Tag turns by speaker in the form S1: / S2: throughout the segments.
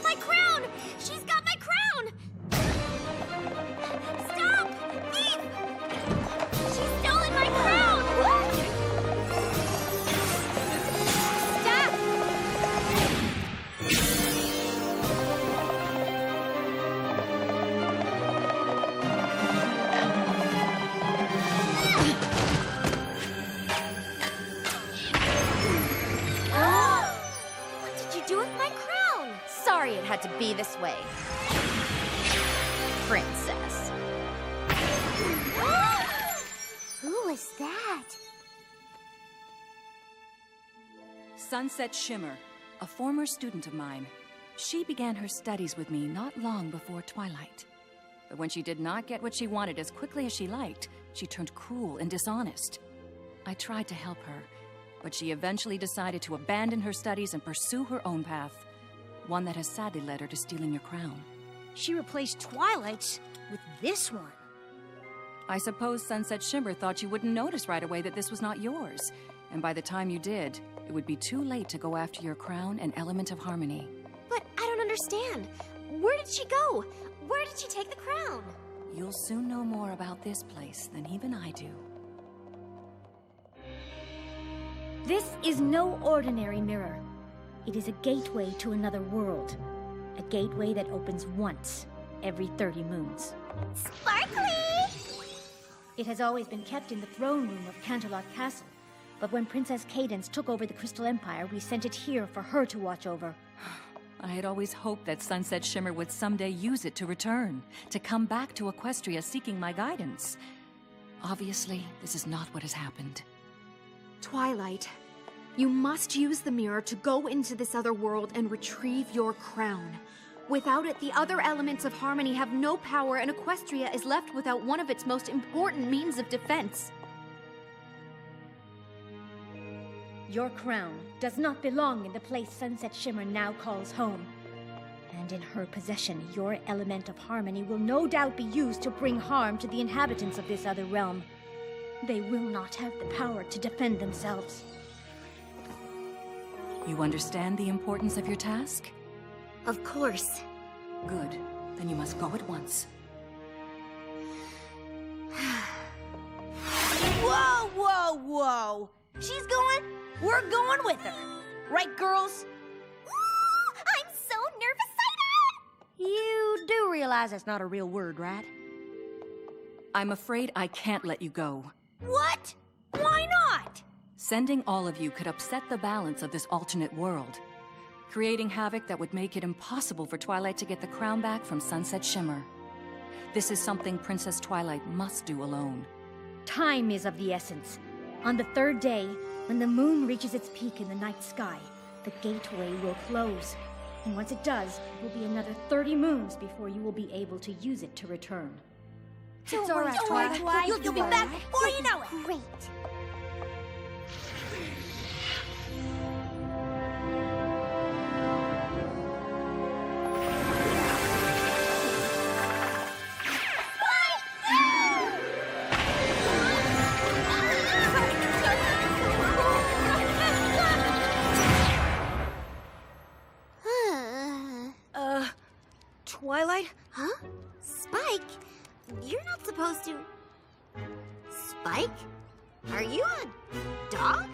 S1: My crown! She's got my crown! Stop! Thief! She's stolen my crown! What? Stop! What did you do with my crown?
S2: Sorry it had to be this way. Princess.
S1: Who was that?
S3: Sunset Shimmer, a former student of mine. She began her studies with me not long before Twilight. But when she did not get what she wanted as quickly as she liked, she turned cruel and dishonest. I tried to help her, but she eventually decided to abandon her studies and pursue her own path, one that has sadly led her to stealing your crown.
S4: She replaced Twilight's with this one.
S3: I suppose Sunset Shimmer thought you wouldn't notice right away that this was not yours, and by the time you did, it would be too late to go after your crown and element of harmony.
S1: But I don't understand. Where did she go? Where did she take the crown?
S3: You'll soon know more about this place than even I do.
S4: This is no ordinary mirror. It is a gateway to another world. A gateway that opens once every 30 moons.
S1: Sparkly!
S4: It has always been kept in the throne room of Canterlot Castle, but when Princess Cadance took over the Crystal Empire, we sent it here for her to watch over.
S3: I had always hoped that Sunset Shimmer would someday use it to return, to come back to Equestria seeking my guidance. Obviously, this is not what has happened.
S5: Twilight, you must use the mirror to go into this other world and retrieve your crown. Without it, the other elements of harmony have no power, and Equestria is left without one of its most important means of defense.
S4: Your crown does not belong in the place Sunset Shimmer now calls home. And in her possession, your element of harmony will no doubt be used to bring harm to the inhabitants of this other realm. They will not have the power to defend themselves.
S3: You understand the importance of your task?
S1: Of course.
S3: Good. Then you must go at once.
S2: Whoa, whoa, whoa! She's going, we're going with her. Right, girls?
S1: Ooh, I'm so nervous-sighted!
S2: You do realize that's not a real word, right?
S3: I'm afraid I can't let you go.
S2: What? Why not?
S3: Sending all of you could upset the balance of this alternate world, creating havoc that would make it impossible for Twilight to get the crown back from Sunset Shimmer. This is something Princess Twilight must do alone.
S4: Time is of the essence. On the third day, when the moon reaches its peak in the night sky, the gateway will close. And once it does, it will be another 30 moons before you will be able to use it to return.
S2: It's all right, Twilight. You'll be back before you know it.
S1: Great.
S4: Twilight?
S1: Huh? Spike? You're not supposed to... Spike? Are you a dog?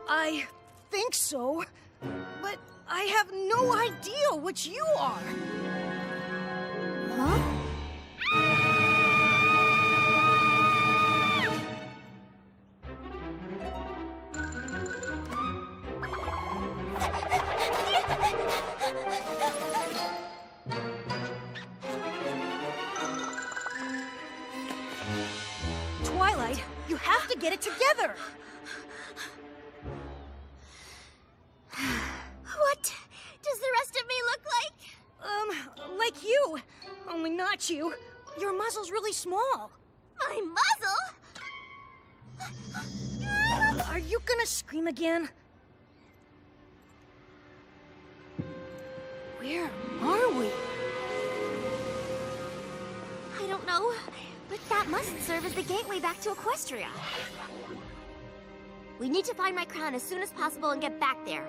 S4: I think so, but I have no idea what you are.
S1: Huh?
S4: Twilight, you have to get it together.
S1: What does the rest of me look like?
S4: Like you, only not you. Your muzzle's really small.
S1: My muzzle?
S4: Are you gonna scream again? Where are we?
S1: I don't know, but that must serve as the gateway back to Equestria. We need to find my crown as soon as possible and get back there.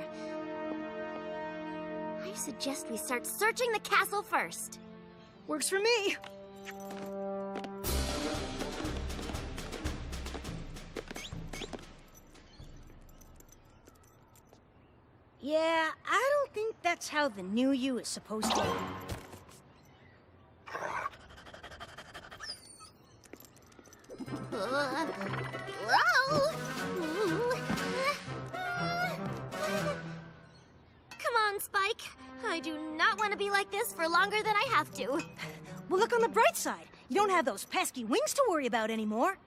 S1: I suggest we start searching the castle first.
S2: Works for me. Yeah, I don't think that's how the new you is supposed to.
S1: Whoa! Come on, Spike. I do not want to be like this for longer than I have to.
S2: Well, look on the bright side. You don't have those pesky wings to worry about anymore.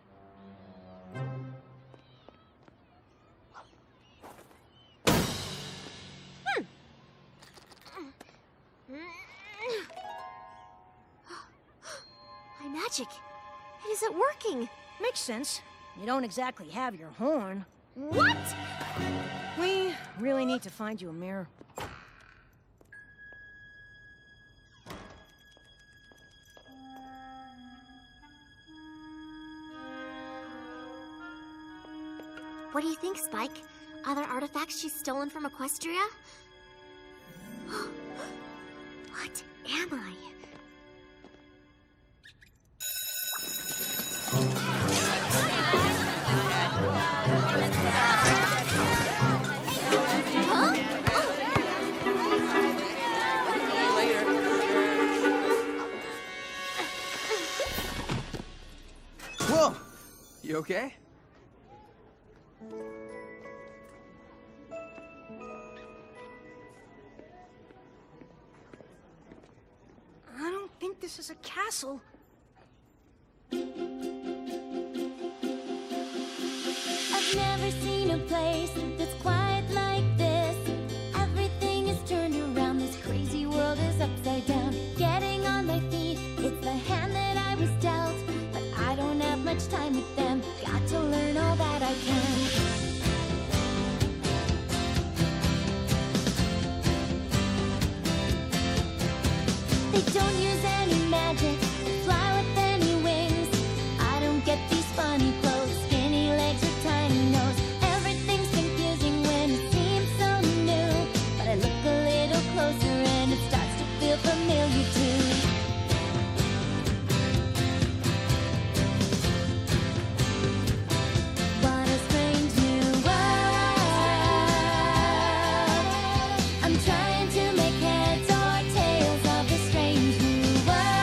S1: My magic. It isn't working.
S2: Makes sense. You don't exactly have your horn.
S1: What?
S2: We really need to find you a mirror.
S1: What do you think, Spike? Other artifacts she's stolen from Equestria? What am I?
S6: Whoa! You okay?
S2: I don't think this is a castle.
S7: I've never seen a place that's quite like this. Everything is turned around, this crazy world is upside down. Getting on my feet, it's the hand that I was dealt. But I don't have much time with them, got to learn all that I can. They don't use any magic, fly with any wings. I don't get these funny clothes, skinny legs or tiny nose. Everything's confusing when it seems so new. But I look a little closer and it starts to feel familiar too. What a strange new world. I'm trying to make heads or tails of this strange new world.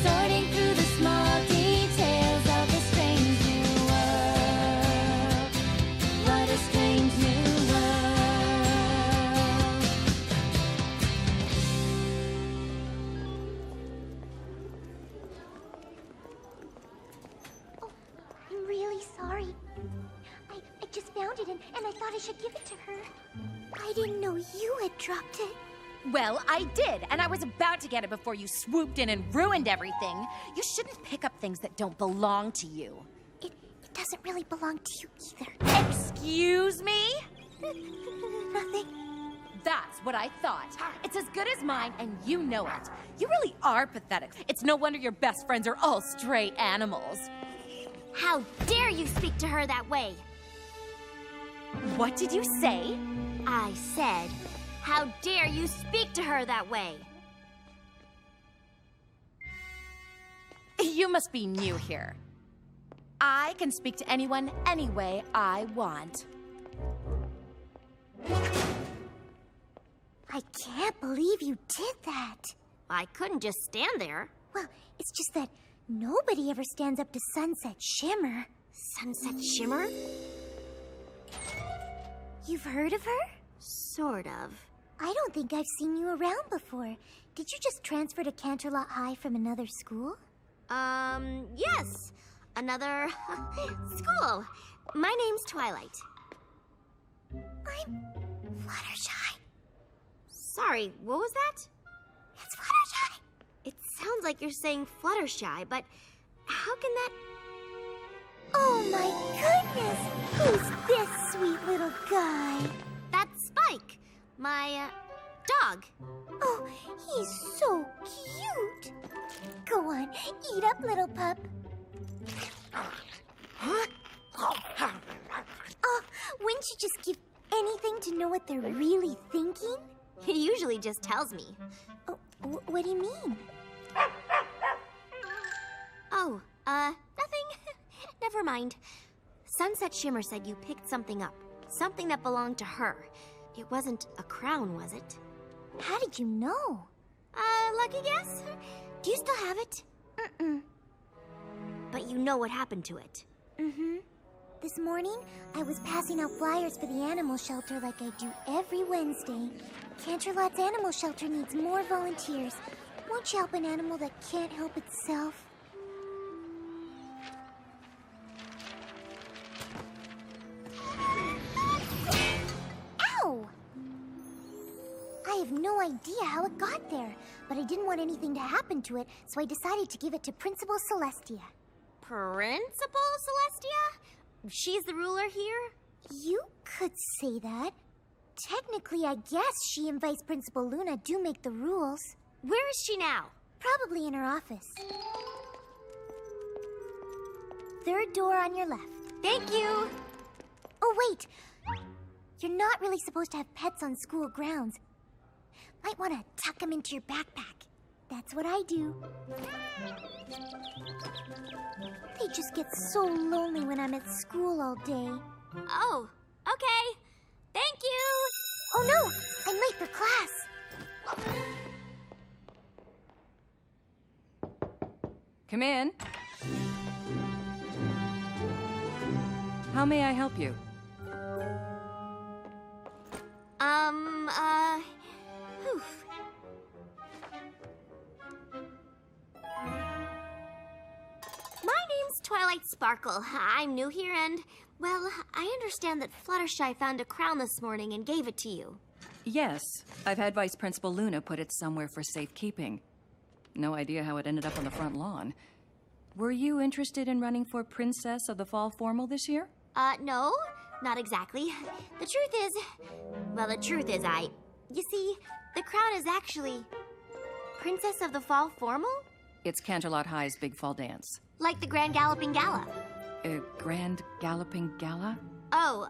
S7: Sorting through the small details of this strange new world. What a strange new world.
S1: I'm really sorry. I just found it and I thought I should give it to her. I didn't know you had dropped it.
S8: Well, I did, and I was about to get it before you swooped in and ruined everything. You shouldn't pick up things that don't belong to you.
S1: It doesn't really belong to you either.
S8: Excuse me?
S1: Nothing.
S8: That's what I thought. It's as good as mine, and you know it. You really are pathetic. It's no wonder your best friends are all stray animals.
S1: How dare you speak to her that way?
S8: What did you say?
S1: I said, how dare you speak to her that way?
S8: You must be new here. I can speak to anyone any way I want.
S1: I can't believe you did that. I couldn't just stand there. Well, it's just that nobody ever stands up to Sunset Shimmer. Sunset Shimmer? You've heard of her? Sort of. I don't think I've seen you around before. Did you just transfer to Canterlot High from another school? Yes. Another school. My name's Twilight. I'm Fluttershy. Sorry, what was that? It's Fluttershy. It sounds like you're saying Fluttershy, but how can that... Oh my goodness! Who's this sweet little guy? That's Spike, my, dog. Oh, he's so cute. Go on, eat up, little pup.
S7: Wouldn't you just give anything to know what they're really thinking?
S1: He usually just tells me.
S7: Oh, what do you mean?
S1: Oh, nothing. Never mind. Sunset Shimmer said you picked something up. Something that belonged to her. It wasn't a crown, was it?
S7: How did you know?
S1: Lucky guess? Do you still have it? But you know what happened to it.
S7: This morning, I was passing out flyers for the animal shelter like I do every Wednesday. Canterlot's animal shelter needs more volunteers. Won't you help an animal that can't help itself? Ow! I have no idea how it got there, but I didn't want anything to happen to it, so I decided to give it to Principal Celestia.
S1: Principal Celestia? She's the ruler here?
S7: You could say that. Technically, I guess she and Vice Principal Luna do make the rules.
S1: Where is she now?
S7: Probably in her office. Third door on your left.
S1: Thank you.
S7: Oh, wait. You're not really supposed to have pets on school grounds. Might want to tuck them into your backpack. That's what I do. They just get so lonely when I'm at school all day.
S1: Oh, okay. Thank you.
S7: Oh no, I'm late for class.
S3: Come in. How may I help you?
S1: Whew. My name's Twilight Sparkle. I'm new here and, well, I understand that Fluttershy found a crown this morning and gave it to you.
S3: Yes, I've had Vice Principal Luna put it somewhere for safekeeping. No idea how it ended up on the front lawn. Were you interested in running for Princess of the Fall Formal this year?
S1: No, not exactly. The truth is you see, the crown is actually Princess of the Fall Formal?
S3: It's Canterlot High's Big Fall Dance.
S1: Like the Grand Galloping Gala.
S3: Grand Galloping Gala?
S1: Oh,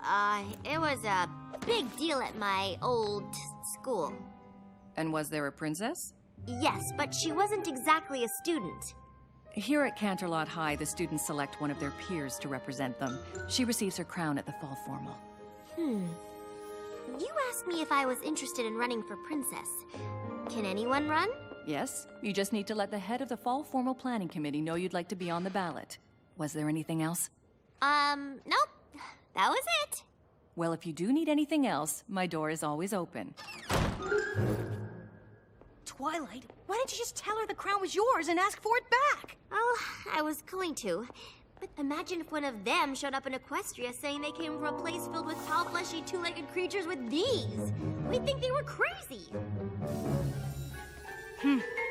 S1: it was a big deal at my old school.
S3: And was there a princess?
S1: Yes, but she wasn't exactly a student.
S3: Here at Canterlot High, the students select one of their peers to represent them. She receives her crown at the Fall Formal.
S1: You asked me if I was interested in running for princess. Can anyone run?
S3: Yes, you just need to let the head of the Fall Formal Planning Committee know you'd like to be on the ballot. Was there anything else?
S1: Nope. That was it.
S3: Well, if you do need anything else, my door is always open.
S2: Twilight, why didn't you just tell her the crown was yours and ask for it back?
S1: Well, I was going to. But imagine if one of them showed up in Equestria saying they came from a place filled with tall, fleshy, two-legged creatures with these. We'd think they were crazy.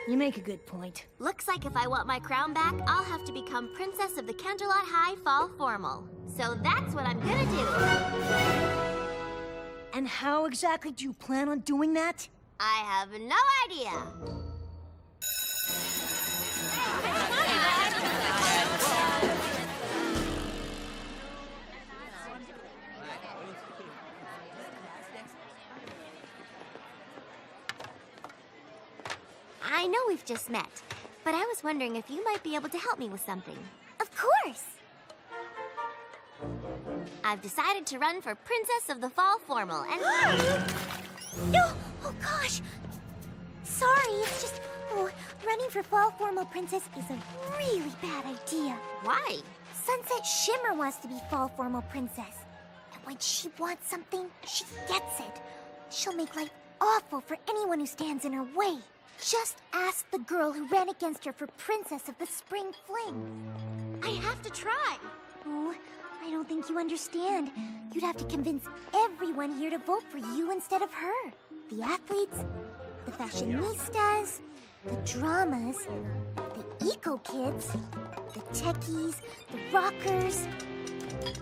S2: You make a good point.
S1: Looks like if I want my crown back, I'll have to become Princess of the Canterlot High Fall Formal. So that's what I'm gonna do.
S2: And how exactly do you plan on doing that?
S1: I have no idea. I know we've just met, but I was wondering if you might be able to help me with something.
S7: Of course.
S1: I've decided to run for Princess of the Fall Formal, and...
S7: No! Oh, gosh! Sorry, it's just... Oh, running for Fall Formal Princess is a really bad idea.
S1: Why?
S7: Sunset Shimmer wants to be Fall Formal Princess. And when she wants something, she gets it. She'll make life awful for anyone who stands in her way. Just ask the girl who ran against her for Princess of the Spring Fling.
S1: I have to try.
S7: Oh, I don't think you understand. You'd have to convince everyone here to vote for you instead of her. The athletes, the fashionistas, the dramas, the eco-kids, the techies, the rockers.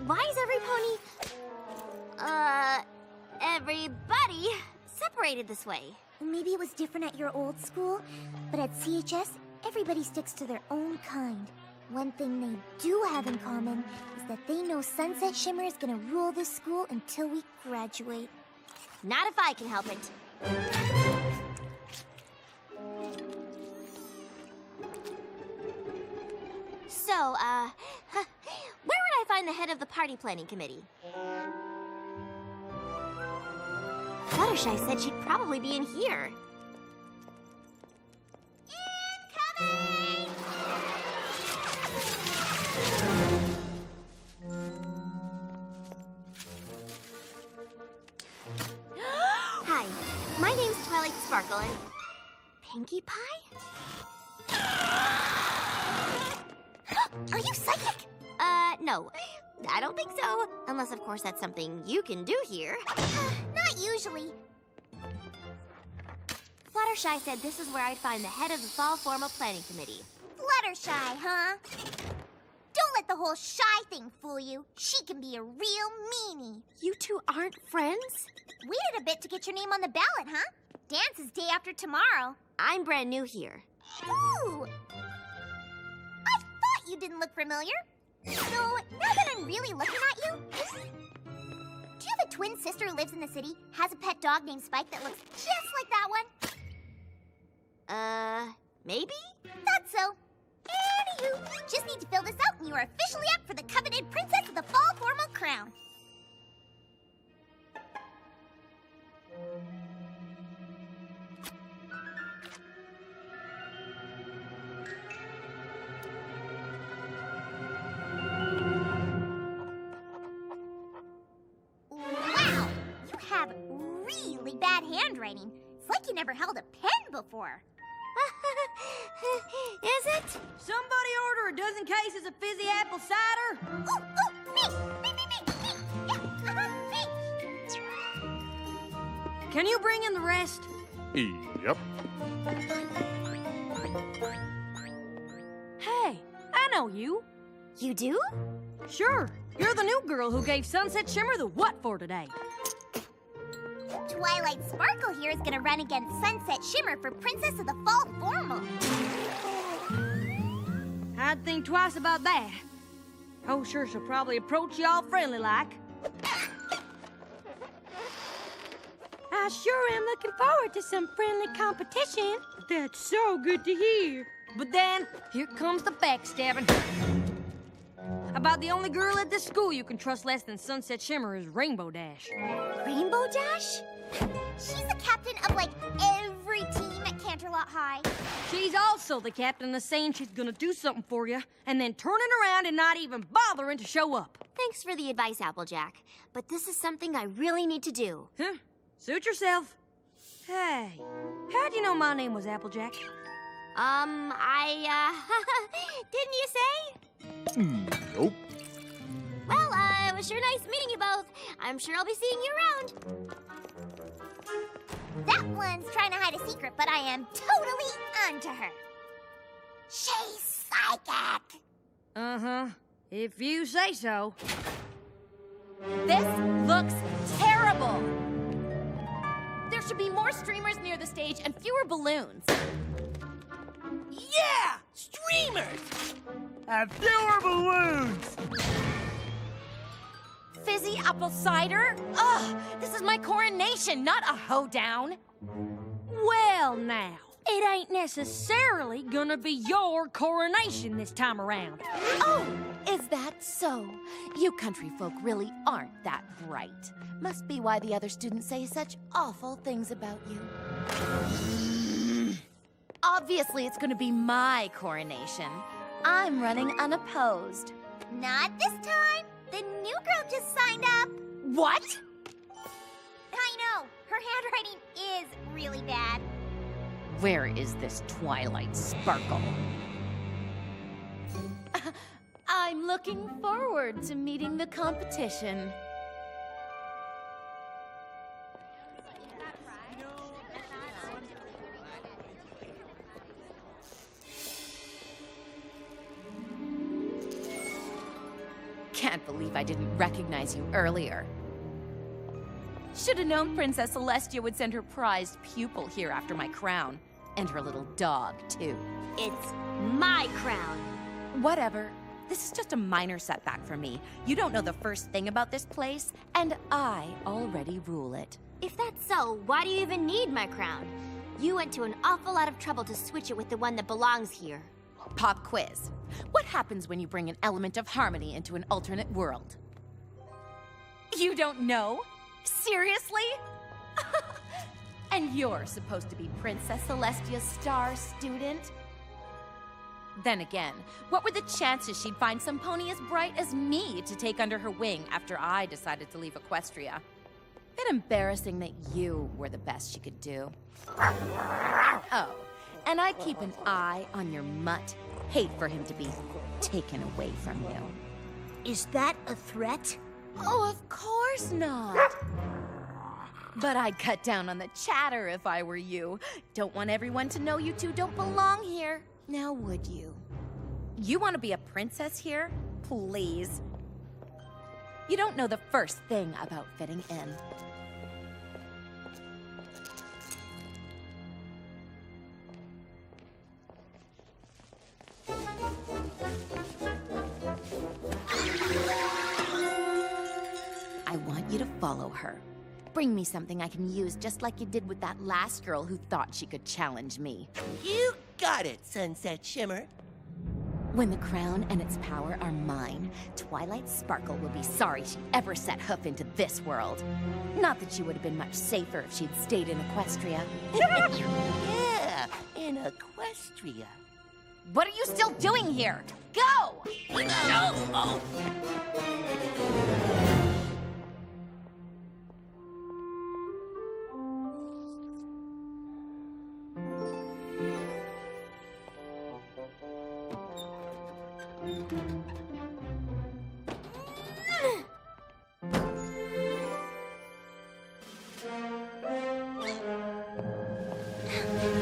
S1: Why is everybody separated this way?
S7: Maybe it was different at your old school, but at CHS, everybody sticks to their own kind. One thing they do have in common is that they know Sunset Shimmer is gonna rule this school until we graduate.
S1: Not if I can help it. So, where would I find the head of the party planning committee? Fluttershy said she'd probably be in here. Incoming! Hi, my name's Twilight Sparkle and... Pinkie Pie? Are you psychic? No. I don't think so. Unless, of course, that's something you can do here.
S7: Not usually.
S1: Fluttershy said this is where I'd find the head of the Fall Formal Planning Committee.
S7: Fluttershy, huh? Don't let the whole shy thing fool you. She can be a real meanie.
S1: You two aren't friends?
S7: Waited a bit to get your name on the ballot, huh? Dance is day after tomorrow.
S1: I'm brand new here.
S7: Ooh! I thought you didn't look familiar. So, now that I'm really looking at you, do you have a twin sister who lives in the city, has a pet dog named Spike that looks just like that one?
S1: Maybe?
S7: Thought so. Anywho, just need to fill this out and you are officially up for the coveted Princess of the Fall Formal Crown. Wow, you have really bad handwriting. It's like you never held a pen before.
S1: Is it?
S2: Somebody order a dozen cases of fizzy apple cider.
S7: Ooh, me! Yeah, me!
S2: Can you bring in the rest?
S9: Yep.
S2: Hey, I know you.
S1: You do?
S2: Sure, you're the new girl who gave Sunset Shimmer the what for today.
S7: Twilight Sparkle here is gonna run against Sunset Shimmer for Princess of the Fall Formal.
S2: I'd think twice about that. Oh, sure, she'll probably approach you all friendly-like. I sure am looking forward to some friendly competition. That's so good to hear. But then, here comes the backstabbing. About the only girl at this school you can trust less than Sunset Shimmer is Rainbow Dash.
S1: Rainbow Dash?
S7: She's the captain of, like, every team at Canterlot High.
S2: She's also the captain of saying she's gonna do something for you, and then turning around and not even bothering to show up.
S1: Thanks for the advice, Applejack. But this is something I really need to do.
S2: Huh? Suit yourself. Hey, how'd you know my name was Applejack?
S1: Didn't you say?
S9: Nope.
S1: Well, it was sure nice meeting you both. I'm sure I'll be seeing you around.
S7: That one's trying to hide a secret, but I am totally onto her. She's psychic.
S2: Uh-huh. If you say so.
S8: This looks terrible. There should be more streamers near the stage and fewer balloons.
S6: Yeah! Streamers! And fewer balloons!
S8: Fizzy apple cider? Ugh, this is my coronation, not a hoedown.
S2: Well, now, it ain't necessarily gonna be your coronation this time around.
S8: Oh, is that so? You country folk really aren't that bright. Must be why the other students say such awful things about you. Obviously, it's gonna be my coronation. I'm running unopposed.
S7: Not this time. The new girl just signed up.
S8: What?
S7: I know. Her handwriting is really bad.
S8: Where is this Twilight Sparkle? I'm looking forward to meeting the competition. Can't believe I didn't recognize you earlier. Should have known Princess Celestia would send her prized pupil here after my crown. And her little dog, too.
S1: It's my crown.
S8: Whatever. This is just a minor setback for me. You don't know the first thing about this place, and I already rule it.
S1: If that's so, why do you even need my crown? You went to an awful lot of trouble to switch it with the one that belongs here.
S8: Pop quiz. What happens when you bring an element of harmony into an alternate world? You don't know? Seriously? And you're supposed to be Princess Celestia's star student? Then again, what were the chances she'd find some pony as bright as me to take under her wing after I decided to leave Equestria? Bit embarrassing that you were the best she could do. Oh, and I keep an eye on your mutt. Hate for him to be taken away from you.
S7: Is that a threat?
S8: Oh, of course not. But I'd cut down on the chatter if I were you. Don't want everyone to know you two don't belong here. Now would you? You want to be a princess here? Please. You don't know the first thing about fitting in. I want you to follow her. Bring me something I can use just like you did with that last girl who thought she could challenge me.
S10: You got it, Sunset Shimmer.
S8: When the crown and its power are mine, Twilight Sparkle will be sorry she ever set hoof into this world. Not that she would have been much safer if she'd stayed in Equestria.
S10: Yeah, in Equestria.
S8: What are you still doing here? Go!
S10: Oh.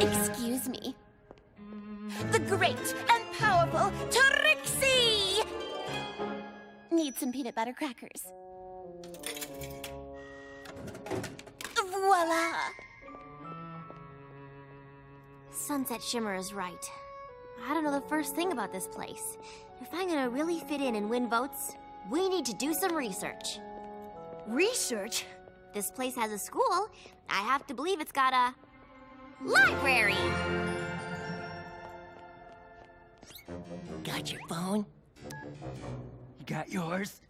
S8: Excuse me. The great and powerful Trixie! Need some peanut butter crackers. Voila!
S1: Sunset Shimmer is right. I don't know the first thing about this place. If I'm gonna really fit in and win votes, we need to do some research.
S7: Research?
S1: This place has a school. I have to believe it's got a library.
S10: Got your phone?
S6: You got yours?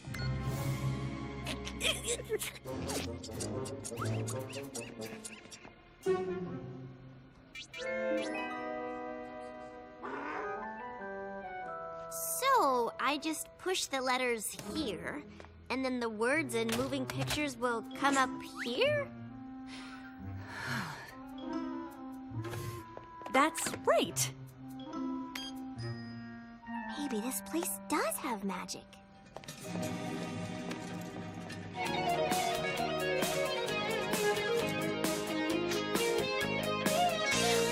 S1: So, I just push the letters here, and then the words and moving pictures will come up here?
S3: That's right.
S1: Maybe this place does have magic.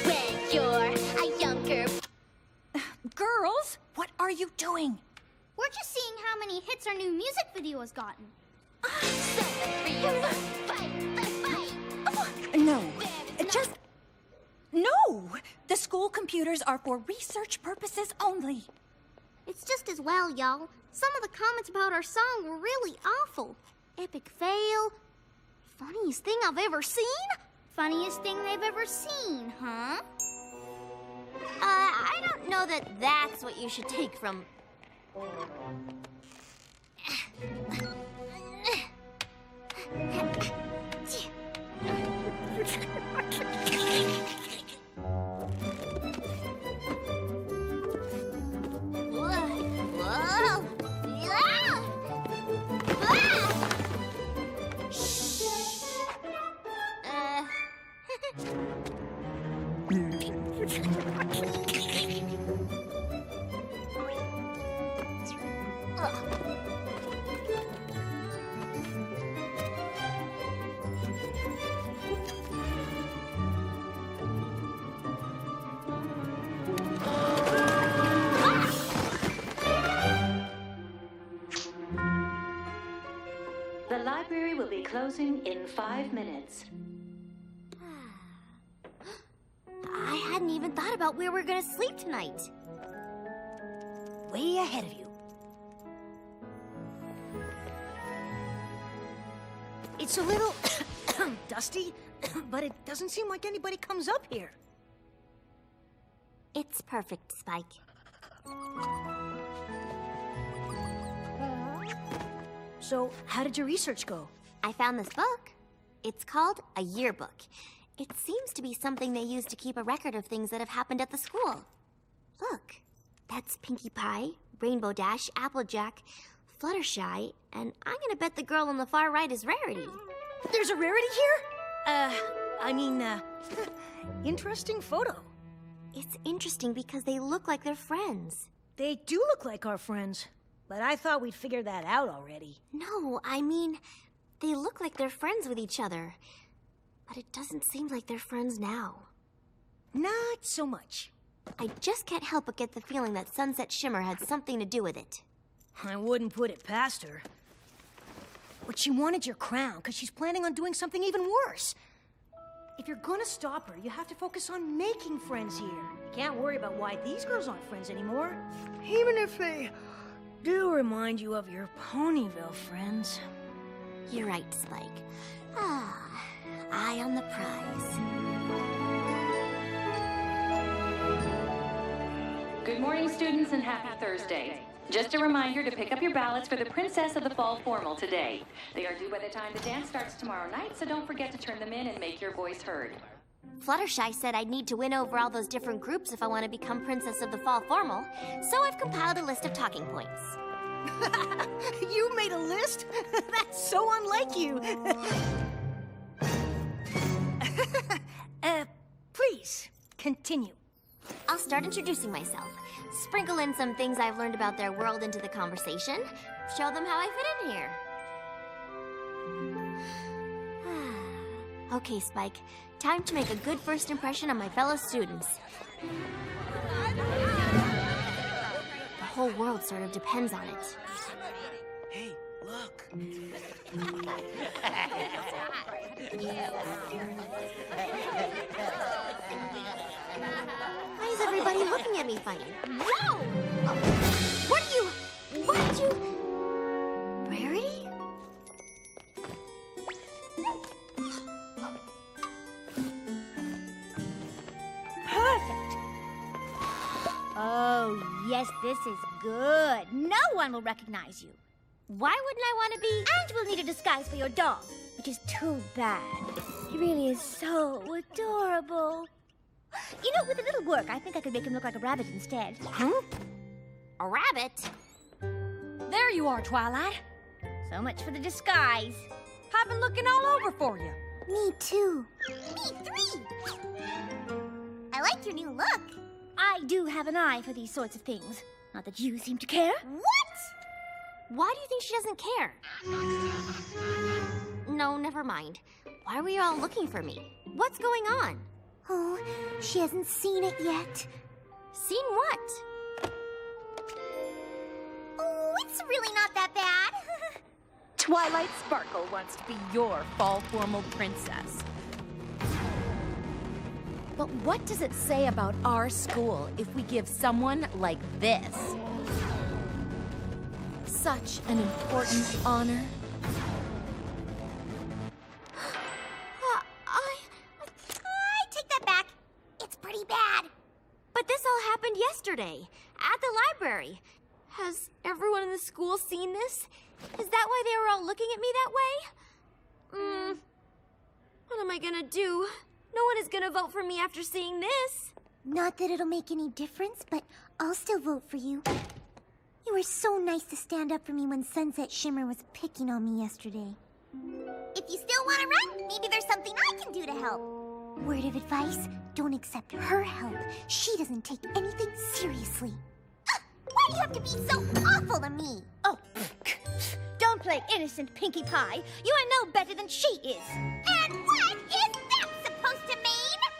S7: When you're a younger...
S3: Girls, what are you doing?
S11: We're just seeing how many hits our new music video has gotten.
S3: No, just... No! The school computers are for research purposes only.
S11: It's just as well, y'all. Some of the comments about our song were really awful. Epic fail. Funniest thing I've ever seen? Funniest thing they've ever seen, huh?
S1: I don't know that that's what you should take from...
S12: The library will be closing in 5 minutes.
S1: I hadn't even thought about where we're gonna sleep tonight.
S2: way ahead of you. It's a little dusty, but it doesn't seem like anybody comes up here.
S1: It's perfect, Spike.
S2: So, how did your research go?
S1: I found this book. It's called a yearbook. It seems to be something they use to keep a record of things that have happened at the school. Look, that's Pinkie Pie, Rainbow Dash, Applejack, Fluttershy, and I'm gonna bet the girl on the far right is Rarity.
S2: There's a Rarity here? Interesting photo.
S1: It's interesting because they look like they're friends.
S2: They do look like our friends, but I thought we'd figured that out already.
S1: No, I mean, they look like they're friends with each other. But it doesn't seem like they're friends now.
S2: Not so much.
S1: I just can't help but get the feeling that Sunset Shimmer had something to do with it.
S2: I wouldn't put it past her. But she wanted your crown because she's planning on doing something even worse. If you're gonna stop her, you have to focus on making friends here. You can't worry about why these girls aren't friends anymore. Even if they do remind you of your Ponyville friends.
S1: You're right, Spike. Eye on the prize.
S3: Good morning, students, and happy Thursday. Just a reminder to pick up your ballots for the Princess of the Fall Formal today. They are due by the time the dance starts tomorrow night, so don't forget to turn them in and make your voice heard.
S1: Fluttershy said I'd need to win over all those different groups if I want to become Princess of the Fall Formal, so I've compiled a list of talking points.
S2: You made a list? That's so unlike you. Please, continue.
S1: I'll start introducing myself. Sprinkle in some things I've learned about their world into the conversation. Show them how I fit in here. Okay, Spike. Time to make a good first impression on my fellow students. The whole world sort of depends on it.
S10: Hey, look.
S1: Why is everybody looking at me funny? Whoa! What did you... Rarity?
S4: Perfect. Oh, yes, this is good. No one will recognize you.
S1: Why wouldn't I want to be...
S4: And we'll need a disguise for your dog, which is too bad. He really is so adorable. You know, with a little work, I think I could make him look like a rabbit instead.
S1: Huh? A rabbit?
S2: There you are, Twilight.
S4: So much for the disguise.
S2: I've been looking all over for you.
S11: Me too. Me three. I like your new look.
S4: I do have an eye for these sorts of things. Not that you seem to care.
S11: What?
S1: Why do you think she doesn't care? No, never mind. Why were you all looking for me? What's going on?
S11: Oh, she hasn't seen it yet.
S1: Seen what?
S11: Oh, it's really not that bad.
S8: Twilight Sparkle wants to be your fall formal princess. But what does it say about our school if we give someone like this such an important honor?
S11: I take that back. It's pretty bad.
S1: But this all happened yesterday, at the library. Has everyone in the school seen this? Is that why they were all looking at me that way? What am I gonna do? No one is gonna vote for me after seeing this.
S11: Not that it'll make any difference, but I'll still vote for you. You were so nice to stand up for me when Sunset Shimmer was picking on me yesterday. If you still want to run, maybe there's something I can do to help. Word of advice, don't accept her help. She doesn't take anything seriously. Why do you have to be so awful to me?
S4: Oh, don't play innocent, Pinkie Pie. You are no better than she is.
S11: And what is that supposed to mean?